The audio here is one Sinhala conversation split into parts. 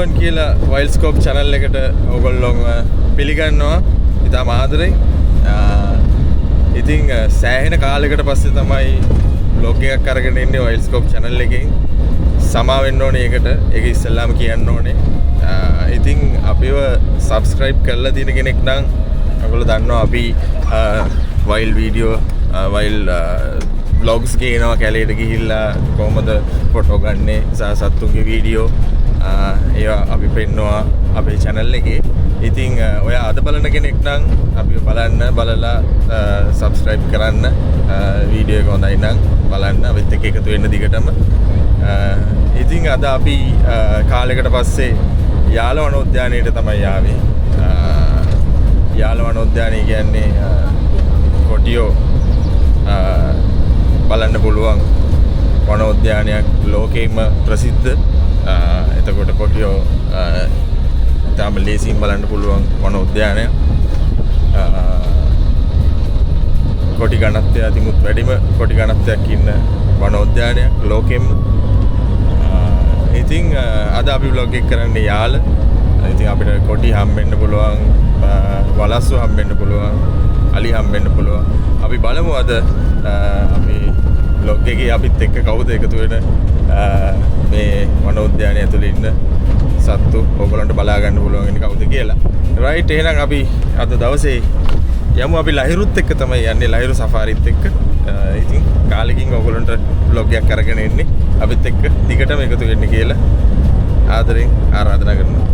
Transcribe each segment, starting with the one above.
everyone කියලා Wildscope channel එකට ඔයගොල්ලෝ පිළිගන්නවා. ඉතාම ආදරෙන්. ඉතින් සෑහෙන කාලයකට පස්සේ තමයි vlog එකක් අරගෙන ඉන්නේ Wildscope channel එකෙන්. සමා වෙන්න ඕනේ ඒකට. ඒක ඉස්සෙල්ලාම කියන්න ඕනේ. ඉතින් අපිව subscribe කරලා තියෙන කෙනෙක් නම් ඔයගොල්ලෝ දන්නවා අපි wild video wild vlogs ගේනවා කැලේට ගිහිල්ලා කොහමද ෆොටෝ ගන්නේ සත්තුන්ගේ වීඩියෝ ඒවා අපි පෙන්නවා අපේ channel එකේ. ඉතින් ඔයා අද බලන කෙනෙක් නම් අපිව බලලා subscribe කරන්න. වීඩියෝ එක හොඳයි නම් බලන්න අපිත් එක්ක එකතු වෙන්න දිගටම. ඉතින් අද අපි කාලයකට පස්සේ යාල වනෝද්‍යානයට තමයි ආවේ. යාල වනෝද්‍යානය කියන්නේ කොටියෝ බලන්න පුළුවන් වනෝද්‍යානයක් ලෝකෙම ප්‍රසිද්ධ. එතකොට කොටියෝ තාම ලේසියෙන් බලන්න පුළුවන් වනෝද්‍යානයක්. කොටි ගණත්වය අතිමුත් වැඩිම කොටි ගණත්වයක් ඉන්න වනෝද්‍යානයක් ලෝකෙම. ඉතින් අද අපි vlog එක කරන්නේ යාල. ඉතින් අපිට කොටි හම්බෙන්න පුළුවන්, වලස්සු හම්බෙන්න පුළුවන්, අලි හම්බෙන්න පුළුවන්. අපි බලමු අද අපි vlog එකේ අපිත් එක්ක කවුද එකතු වෙන මේ වනෝද්‍යානය ඇතුළේ ඉන්න සත්තු ඔයගොල්ලන්ට බලා ගන්න පුළුවන් ඉන්නේ කවුද කියලා. රයිට්, එහෙනම් අපි අද දවසේ යමු. අපි ලහිරුත් එක්ක තමයි යන්නේ, ලහිරු සෆාරිත් එක්ක. ඉතින් කාලෙකින් ඔයගොල්ලන්ට vlog එකක් අරගෙන එන්නේ. අපිත් එක්ක දිගටම එකතු වෙන්න කියලා ආදරෙන් ආරාධනා කරනවා.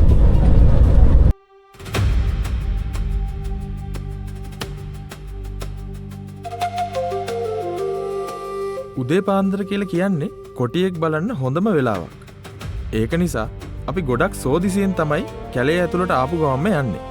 උදේ පාන්දර කියලා කියන්නේ කොටියෙක් බලන්න හොඳම වෙලාවක්. ඒක නිසා අපි ගොඩක් සෝදිසියෙන් තමයි කැලේ ඇතුළට ආපු ගමන්ම යන්නේ.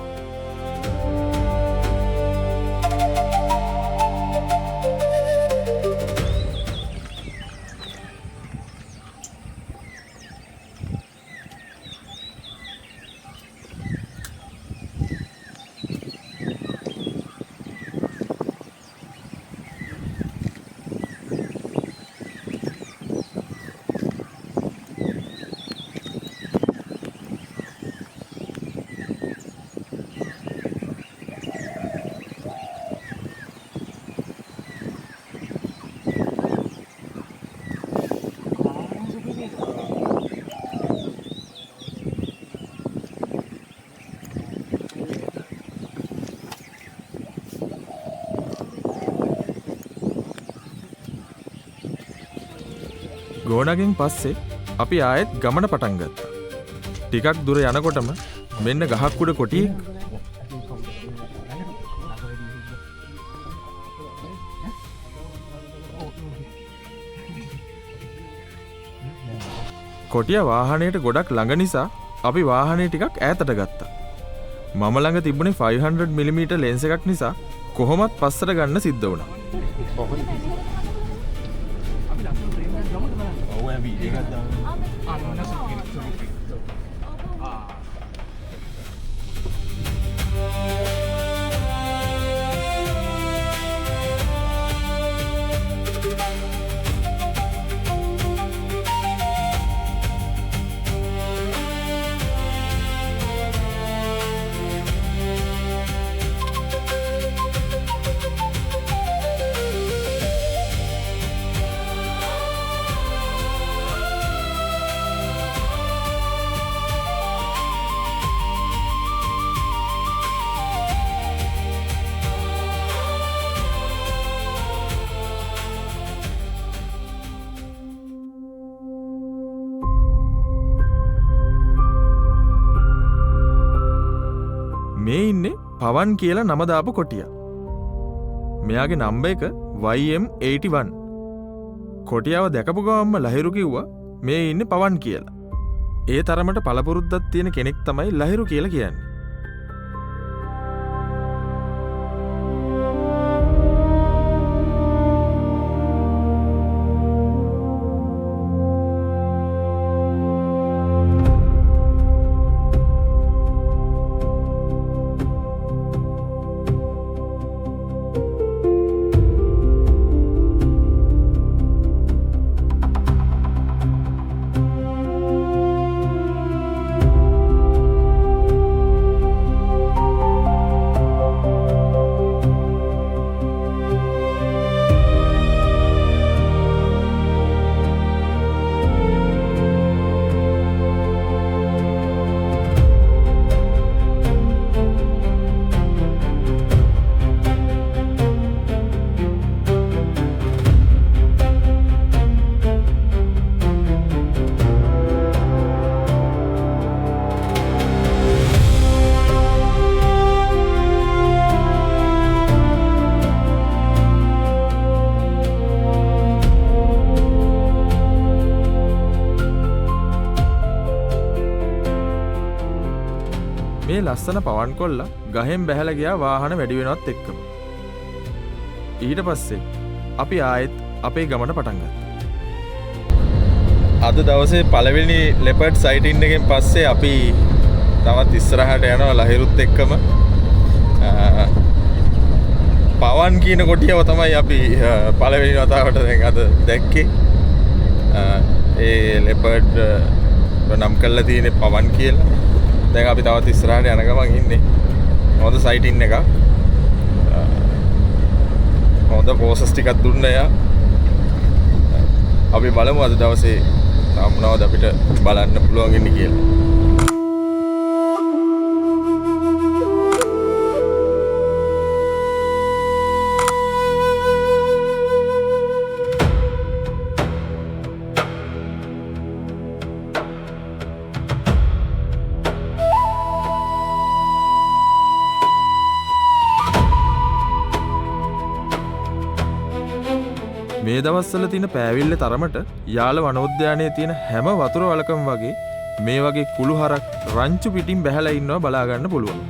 ගෝනගෙන් පස්සේ අපි ආයෙත් ගමන පටන් ගත්තා. ටිකක් දුර යනකොටම මෙන්න ගහක් උඩ කොටියෙක්. කොටියා වාහනයට ගොඩක් ළඟ නිසා අපි වාහනේ ටිකක් ඈතට ගත්තා. මම ළඟ තිබුණේ 500mm ලෙන්ස් එකක් නිසා කොහොමත් පස්සට ගන්න සිද්ධ වුණා. මේ ඉන්නේ පවන් කියලා නම දාපු කොටියා. මෙයාගේ නම්බර් එක YM81. කොටියාව දැකපු ගමන්ම ලහිරු කිව්වා මේ ඉන්නේ පවන් කියලා. ඒ තරමට පළපුරුද්දක් තියෙන කෙනෙක් තමයි ලහිරු කියලා කියන්නේ. මේ ලස්සන පවන් කොල්ල ගහෙන් බැහැලා ගියා වාහන වැඩි වෙනවත් එක්කම. ඊට පස්සේ අපි ආයෙත් අපේ ගමන පටන් ගත්තා. අද දවසේ පළවෙනි ලෙපර්ඩ් සයිටින් එකෙන් පස්සේ අපි තවත් ඉස්සරහට යනවා ලහිරුත් එක්කම. පවන් කියන කොටියව තමයි අපි පළවෙනි වතාවට දැන් අද දැක්කේ. ඒ ලෙපර්ඩ් නම් කරලා තියෙන්නේ පවන් කියලා. දැන් අපි තවත් ඉස්සරහට යන ගමන් ඉන්නේ. හොඳ සයිටින් එකක්. හොඳ ප්‍රොසෙස් ටිකක් දුන්න යා. අපි බලමු අද දවසේ මොනවද අපිට බලන්න පුළුවන් ඉන්නේ කියලා. මේ දවස්වල තියෙන පෑවිල්ල තරමට යාල වනෝද්‍යානයේ තියෙන හැම වතුර වලකම වගේ මේ වගේ කුළු හරක් රංචු පිටින් බැහැලා ඉන්නවා බලා ගන්න පුළුවන්.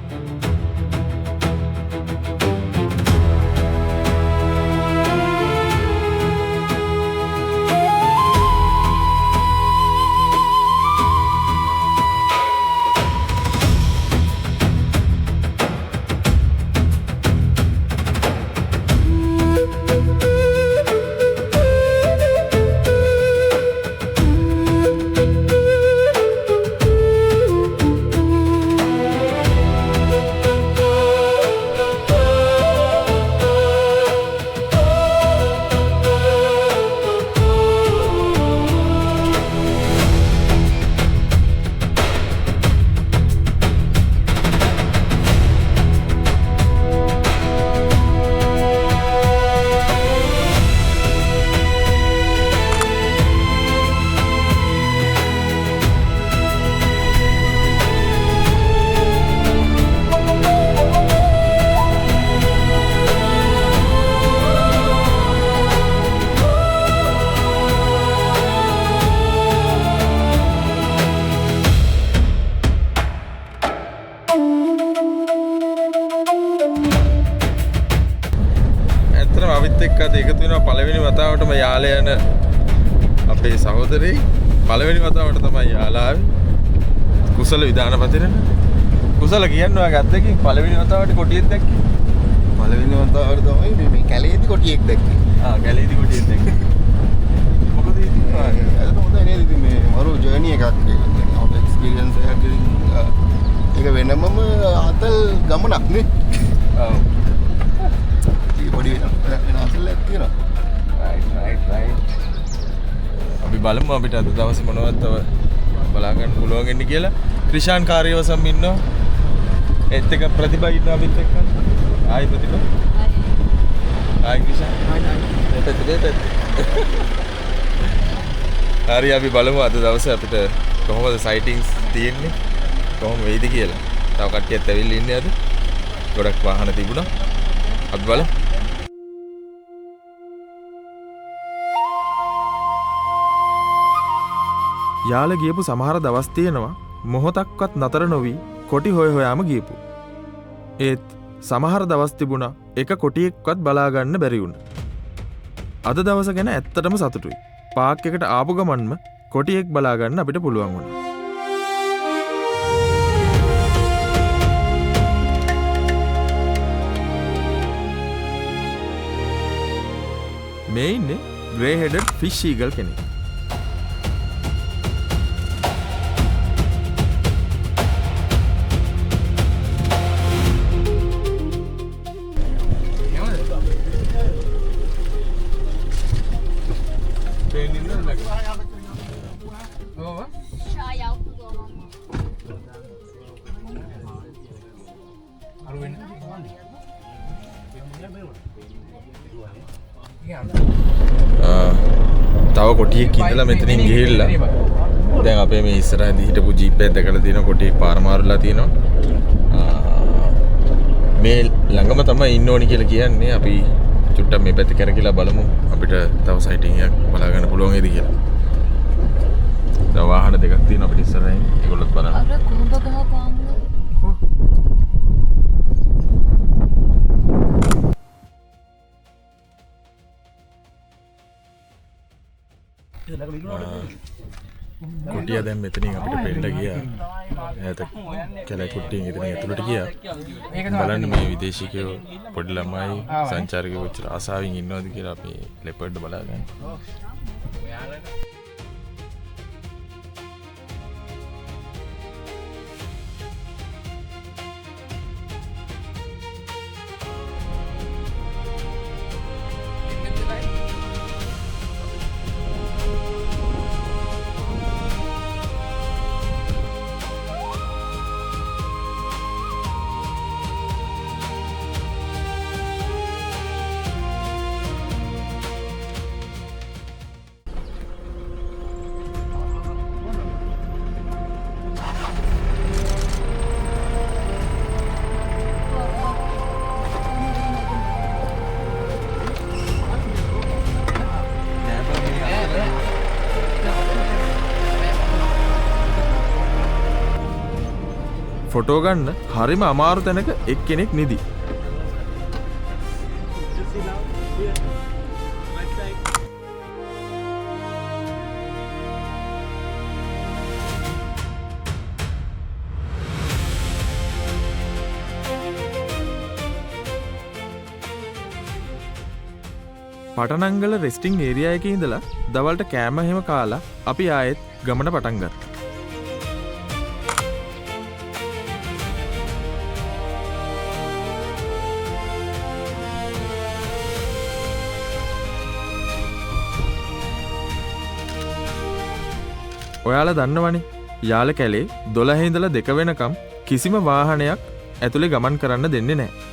අද එකතු වෙනවා පළවෙනි වතාවටම යාල යන අපේ සහෝදරේ පළවෙනි වතාවට තමයි යාලා ආවේ. කුසල විදානපතිරන. කුසල කියන්නේ ඔයා ගත්තකින් පළවෙනි වතාවට කොටියෙක් දැක්කේ. පළවෙනි වතාවට තමයි මේ කැලේදී කොටියෙක් දැක්කේ. කැලේදී කොටියෙක් දැක්කේ. මොකද ඉතින් ඒක හොඳයි නේද ඉතින් මේ මරු ජර්නි එකක් ඒක එක්ස්පීරියන්ස් එකක් ඒක වෙනමම අතල් ගමනක් නේ. ඔව්. පොඩි වෙනසක් තියෙනවා. රයිට්. අපි බලමු අපිට අද දවසේ මොනවද තව බලා ගන්න පුළුවන් වෙන්නේ කියලා. ක්‍රිෂාන් කාර්යවසම් ඉන්නවා. ඒත් එක ප්‍රතිභා ඉන්නවා අපිත් එක්ක. ආයි ප්‍රතිභා. ආයි ක්‍රිෂාන්. හරි අපි බලමු අද දවසේ අපිට කොහොමද සයිටින්ග්ස් තියෙන්නේ. කොහොම වෙයිද කියලා. තව කට්ටියත් ඇවිල්ලා ඉන්නේ අද. ගොඩක් වාහන තිබුණා. අපි බලමු. යාල ගියපු සමහර දවස් තියෙනවා මොහොතක්වත් නතර නොවී කොටි හොයාම ගියපු. ඒත් සමහර දවස් තිබුණා එක කොටියෙක්වත් බලා ගන්න බැරි වුණා. අද දවස ගැන ඇත්තටම සතුටුයි. පාක් එකට ආපු ගමන්ම කොටියෙක් බලා ගන්න අපිට පුළුවන් වුණා. මේ ඉන්නේ grey headed fish eagle කෙනෙක්. තව කොටියෙක් ඉඳලා මෙතනින් ගිහිල්ලා දැන් අපේ මේ ඉස්සරහින් හිටපු ජීප් එක දැකලා තියෙන කොටියෙක් පාර මාරුලා තියෙනවා. මේ ළඟම තමයි ඉන්න ඕනි කියලා කියන්නේ. අපි චුට්ටක් මේ පැත්තේ කරකිලා බලමු අපිට තව සයිටින් එකක් බලා ගන්න පුළුවන් වේද කියලා. දැන් වාහන දෙකක් තියෙනවා අපිට ඉස්සරහින්. ඒගොල්ලොත් බලන්න. අර කොහොඹ ගහ පාමුද? කොටිය දැන් මෙතනින් අපිට පෙන්න ගියා. ඈත කැලේ කුට්ටියෙන් ඉතින් ඇතුළට ගියා. බලන්න මේ විදේශිකයෝ පොඩි ළමයි සංචාරකයෝ කොච්චර ආසාවෙන් ඉන්නවද කියලා අපි ලෙපර්ඩ් බලාගන්න. ෆොටෝ ගන්න හරිම අමාරු තැනක එක්කෙනෙක් නිදි. පටනංගල රෙස්ටිං ඒරියා එකේ ඉඳලා දවල්ට කෑම එහෙම කාලා අපි ආයෙත් ගමන පටන් ගත්තා. ඔයාලා දන්නවනේ යාල කැලේ 12 ඉඳලා 2 වෙනකම් කිසිම වාහනයක් ඇතුලේ ගමන් කරන්න දෙන්නේ නැහැ.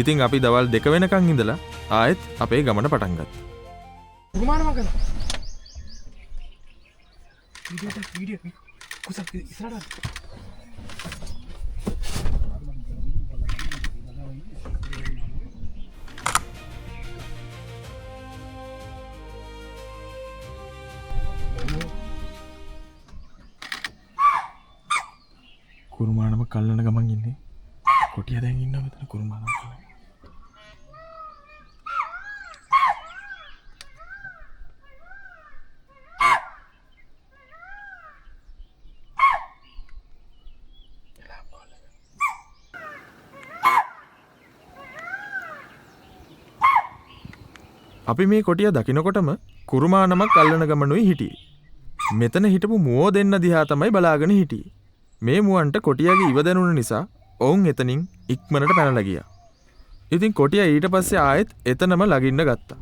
ඉතින් අපි දවල් 2 වෙනකන් ඉඳලා ආයෙත් අපේ ගමන පටන් ගත්තා. කුමාරම කරා. වීඩියෝ කුසක් ඉස්සරහට. කුරුමානම කල්ලන ගමන් ඉන්නේ. කොටිය දැන් ඉන්නවා මෙතන කුරුමානම කල්ලන. අපි මේ කොටිය දකින්නකොටම කුරුමානමක් අල්ලන ගමනුයි හිටියේ. මෙතන හිටපු මුවෝ දෙන්න දිහා තමයි බලාගෙන හිටියේ. මේ මුවන්ට කොටියගේ ඉව දැනුන නිසා ඔවුන් එතනින් ඉක්මනට පැනලා ගියා. ඉතින් කොටිය ඊට පස්සේ ආයෙත් එතනම ලගින්න ගත්තා.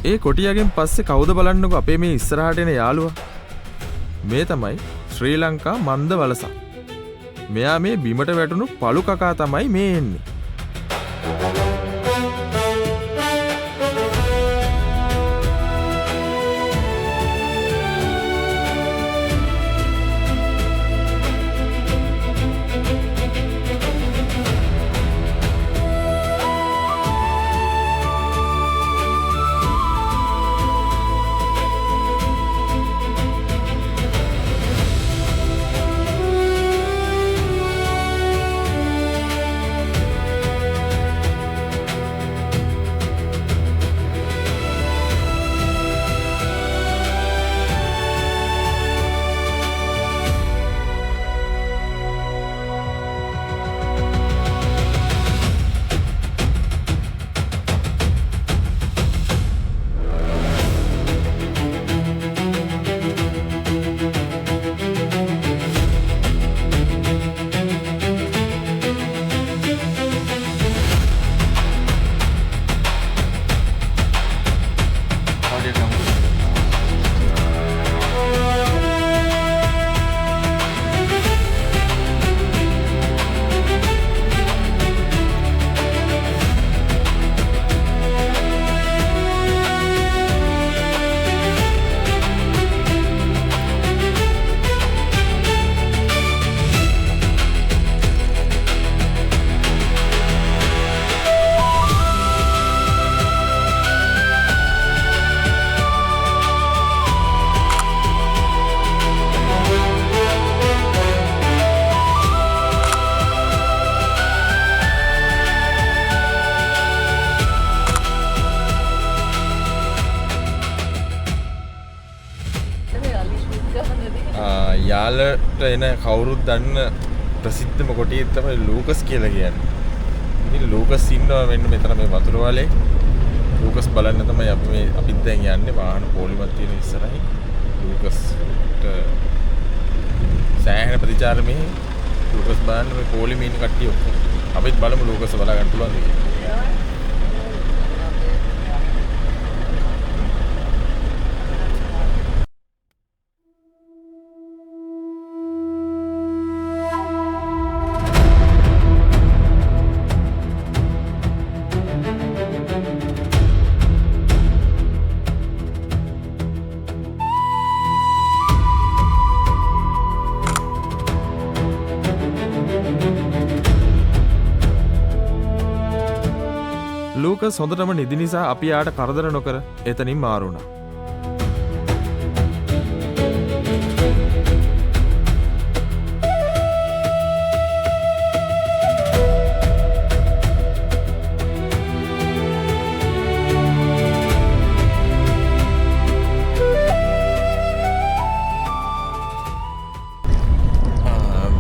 ඒ කොටියගෙන් පස්සේ කවුද බලන්නකො අපේ මේ ඉස්සරහට එන යාළුවා. මේ තමයි ශ්‍රී ලංකා මන්ද වලසක්. මෙයා මේ බිමට වැටුණු පළු කකා තමයි මේ එන්නේ. යාලට එන කවුරුත් දන්න ප්‍රසිද්ධම කොටියෙක් තමයි ලූකස් කියලා කියන්නේ. ඉතින් ලූකස් ඉන්නවා මෙන්න මෙතන මේ වතුර වලේ. ලූකස් බලන්න තමයි අපිත් දැන් යන්නේ වාහන පොලිමත් තියෙන ඉස්සරහින්. ලූකස්ට සෑහෙන ප්‍රතිචාර මේ ලූකස් බලන්න මේ පොලිමේ ඉන්න කට්ටිය ඔක්කොම. අපිත් බලමු ලූකස් බලා ගන්න පුළුවන්ද කියලා. ලූකස් හොඳටම නිදි නිසා අපි යාට කරදර නොකර එතනින් මාරුණා.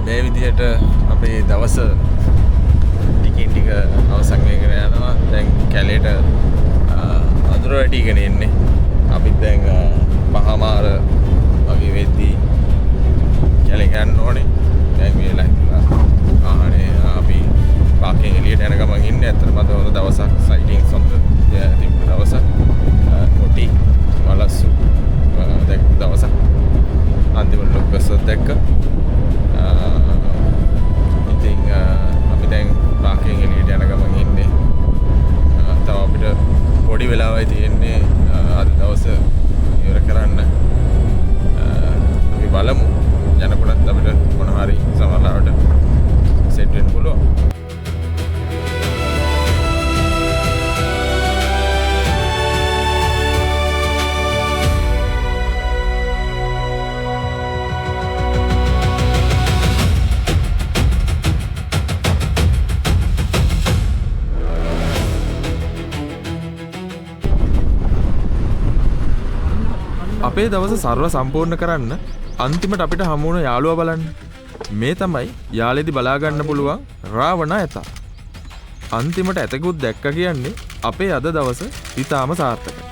මේ විදිහට අපේ දවස ටිකින් ටික අවසන් වෙගෙන යනවා. දැන් කැලේට වතුර වැටිගෙන එන්නේ. අපිත් දැන් මහාමාර වගේ වෙද්දී කැලේ යන්න ඕනේ. දැන් මේ වෙලාවේ ආහනේ අපි පාකෙන් එළියට යන ගමන් ඉන්නේ. ඇත්තටම අද හොඳ දවසක්. සයිටින්ග්ස් හොඳ තිබුණ දවසක්. කොටි වලස්සු දැක්ක දවසක්. අන්තිම ලොකස් දැක්ක. ඉතින් අපි දැන් පාකෙන් එළියට යන ගමන් ඉන්නේ. තව අපිට පොඩි වෙලාවයි තියෙන්නේ අද දවස ඉවර කරන්න. අපි බලමු යනකොටත් අපිට මොන හරි සමහරවට සෙට් වෙන්න පුළුවන්. අපේ දවස සර්ව සම්පූර්ණ කරන්න අන්තිමට අපිට හමුවුණ යාළුවා බලන්න. මේ තමයි යාළේදි බලාගන්න පුළුවන් රාවණ ඇතා. අන්තිමට ඇතකුත් දැක්ක කියන්නේ අපේ අද දවස ඉතාම සාර්ථකයි.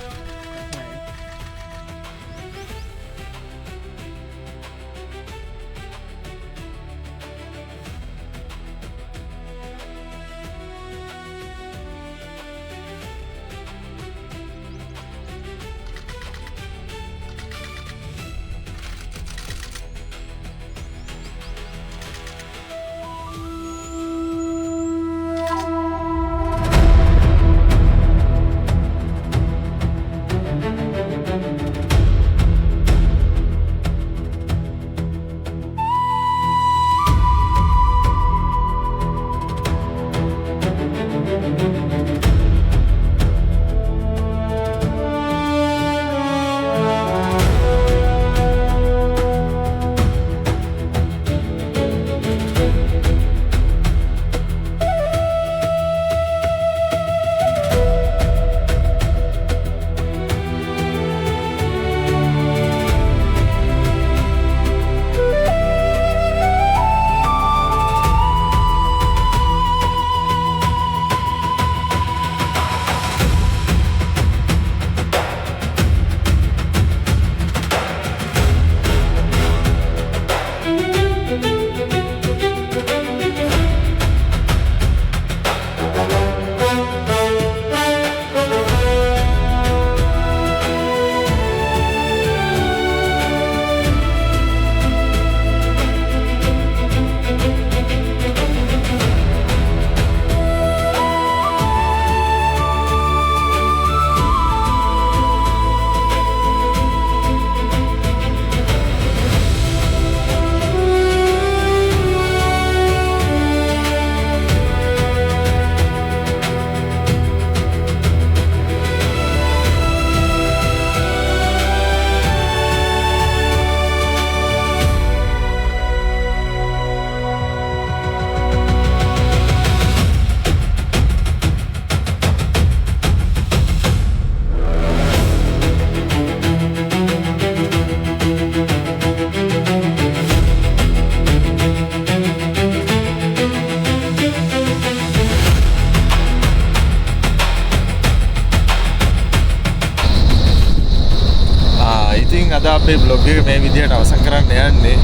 ඉතින් අද අපේ බ්ලොග් එක මේ විදිහට අවසන් කරන්න යන්නේ.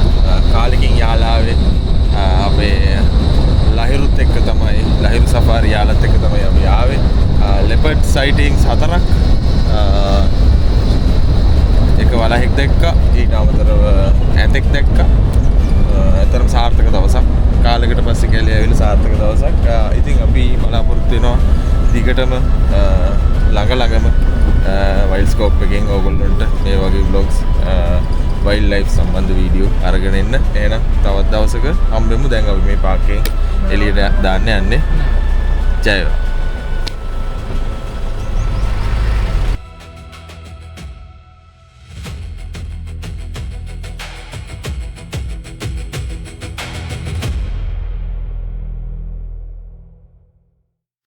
කාලෙකින් යාලාවේ අපේ ලහිරුත් එක්ක තමයි ලහිරු සෆාරි යාලත් එක්ක තමයි අපි ආවේ. ලෙපර්ඩ් සයිටින්ග්ස් 4ක් එක වලහෙක් දැක්කා. ඊට අමතරව ඇතෙක් දැක්කා. ඇතරම් සාර්ථක දවසක්. කාලෙකට පස්සේ කැලේ ඇවිල්ලා සාර්ථක දවසක්. ඉතින් අපි බලාපොරොත්තු වෙනවා දිගටම ළඟම වයිල්ඩ්ස්කෝප් එකෙන් ඕගොල්ලන්ට මේ වගේ vlogs වයිල්ඩ් ලයිෆ් සම්බන්ධ වීඩියෝ අරගෙන එන්න. එහෙනම් තවත් දවසක හම්බෙමු. දැන් අපි මේ පාර්කයෙන් එළියට දාන්න යන්නේ. ජය වේවා.